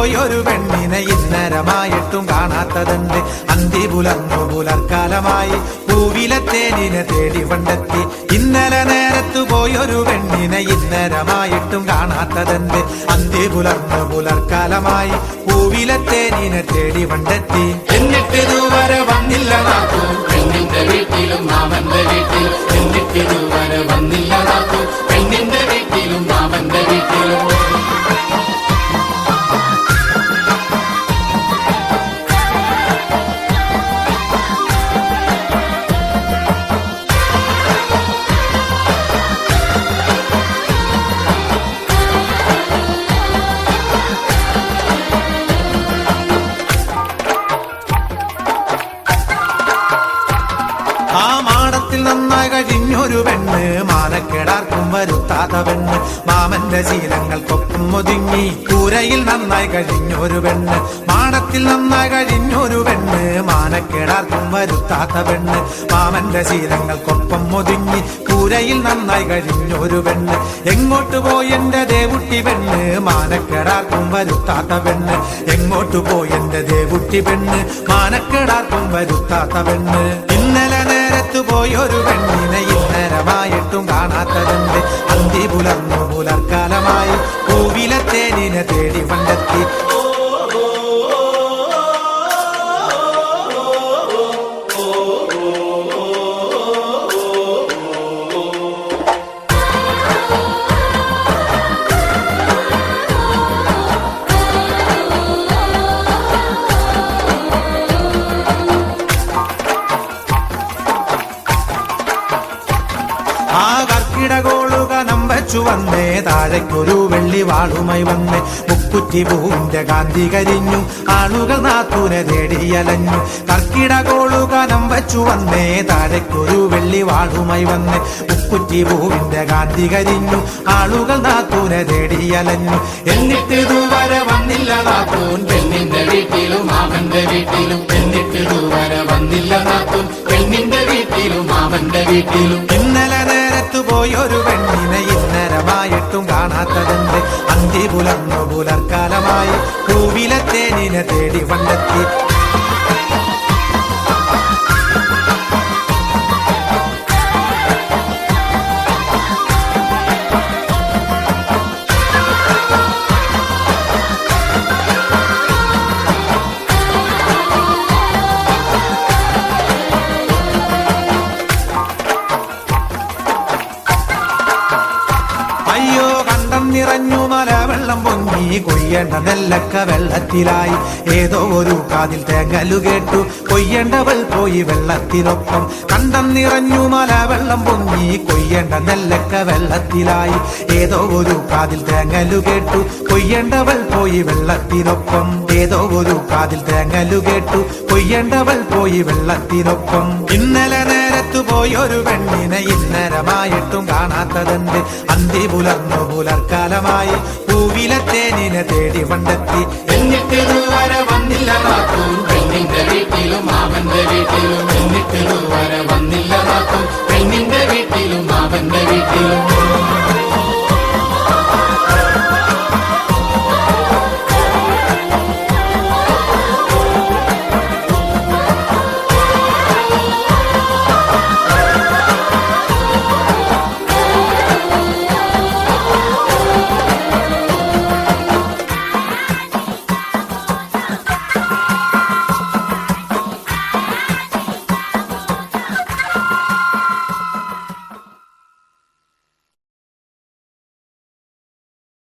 പോയൊരു പെണ്ണിനെ ഇന്നരമായിട്ടും കാണാത്തതുണ്ട്. അന്തി പുലർന്നു പുലർക്കാലമായി പൂവിലെ തേനിനെ തേടി കണ്ടെത്തി. ഇന്നലെ നേരത്തു പോയൊരു പെണ്ണിനെ ഇന്നരമായിട്ടും കാണാത്തതുണ്ട്. അന്തി പുലർന്നു പുലർക്കാലമായി പൂവിലെ തേനിനെ തേടി കണ്ടെത്തി. എന്നിട്ടിതുവരെ വന്നില്ല നാത്തു പെണ്ണിന്റെ വീട്ടിലും മാമന്റെ വീട്ടിലും. എന്നിട്ടിതുവരെ വന്നില്ല നാത്തു പെണ്ണിന്റെ വീട്ടിലും മാമന്റെ വീട്ടിലും. ആ മാടത്തിൽ നന്നായി കഴിഞ്ഞൊരു പെണ്ണ്, മാനക്കേടാർക്കും വരുത്താത്ത പെണ്ണ്. മാമന്റെ ശീലങ്ങൾക്കൊപ്പം ഒതുങ്ങി കൂരയിൽ നന്നായി കഴിഞ്ഞൊരു പെണ്ണ്. മാടത്തിൽ നന്നായി കഴിഞ്ഞൊരു പെണ്ണ്, മാനക്കേടാർക്കും വരുത്താത്ത പെണ്ണ്. മാമന്റെ ശീലങ്ങൾക്കൊപ്പം ഒതുങ്ങി കൂരയിൽ നന്നായി കഴിഞ്ഞൊരു പെണ്ണ്. എങ്ങോട്ട് പോയി എന്റെ ദേവുട്ടി പെണ്ണ്, മാനക്കേടാർക്കും വരുത്താത്ത പെണ്ണ്. എങ്ങോട്ട് പോയി എന്റെ ദേവുട്ടി പെണ്ണ്, മാനക്കേടാർക്കും വരുത്താത്ത പെണ്ണ്. ഇന്നലെ നേരത്തു പോയൊരു പെണ്ണിനെ ഇന്നരമായിട്ടും കാണാത്തതുണ്ട്. അന്തി പുലർന്നു പുലർക്കാലമായി പൂവിലെ തേനിനെ തേടി കണ്ടെത്തി. ആ കർക്കിടകോളുകനം വെച്ചു വന്നേ, താഴേക്കൊരു വെള്ളി വാളുമായി വന്നേ. മുക്കുറ്റി പൂവിന്റെ കാന്തി കരിഞ്ഞു, ആളുകൾ നാത്തൂനെ തേടിയലഞ്ഞു. കർക്കിടകോളുകനം വെച്ചു വന്നേ, താഴേക്കൊരു വെള്ളി വാളുമായി വന്നേ. മുക്കുറ്റി പൂവിന്റെ കാന്തി കരിഞ്ഞു, ആളുകൾ നാത്തൂനെ തേടിയലഞ്ഞു. എന്നിട്ടിതുവരെ വന്നില്ല നാത്തൂൻ പെണ്ണിന്റെ വീട്ടിലും മാമന്റെ വീട്ടിലും. എന്നിട്ടിതുവരെ വന്നില്ല നാത്തൂൻ പെണ്ണിന്റെ വീട്ടിലും മാമന്റെ വീട്ടിലും. ഇന്നലെ നേരത്തു പോയൊരു പെണ്ണിനെ ഇന്നരമായിട്ടും കാണാത്തതുണ്ട്. അന്തി പുലർന്നു പുലർക്കാലമായി പൂവിലെ തേനിനെ തേടി കണ്ടെത്തി. അയ്യോ കണ്ടം നിറഞ്ഞു മല വെള്ളം പൊങ്ങി, കൊയ്യേണ്ട നെല്ലക്ക വെള്ളത്തിലായി. ഏതോ ഒരു കാതിൽ തേങ്ങലു കേട്ടു, കൊയ്യേണ്ടവൾ പോയി വെള്ളത്തിനൊപ്പം. കണ്ടം നിറഞ്ഞു മല വെള്ളം പൊങ്ങി, കൊയ്യേണ്ട നെല്ലക്ക വെള്ളത്തിലായി. ഏതോ ഒരു കാതിൽ തേങ്ങലു കേട്ടു, കൊയ്യേണ്ടവൾ പോയി വെള്ളത്തിനൊപ്പം. ഏതോ ഒരു കാതിൽ തേങ്ങലു കേട്ടു, കൊയ്യേണ്ടവൾ പോയി വെള്ളത്തിനൊപ്പം. ഇന്നലെ നേരത്തു പോയൊരു പെണ്ണിനെ ഇന്നരമായിട്ടും കാണാത്തതുണ്ട്. അന്തി പുലർന്നു പുലർക്കാലമായി പൂവിലെ തേനിനെ തേടി കണ്ടെത്തി. എന്നിട്ടിതുവരെ വന്നില്ല നാത്തൂൻ പെണ്ണിന്റെ വീട്ടിലും മാമന്റെ വീട്ടിലും. എന്നിട്ടിതുവരെ വന്നില്ല നാത്തൂൻ പെണ്ണിന്റെ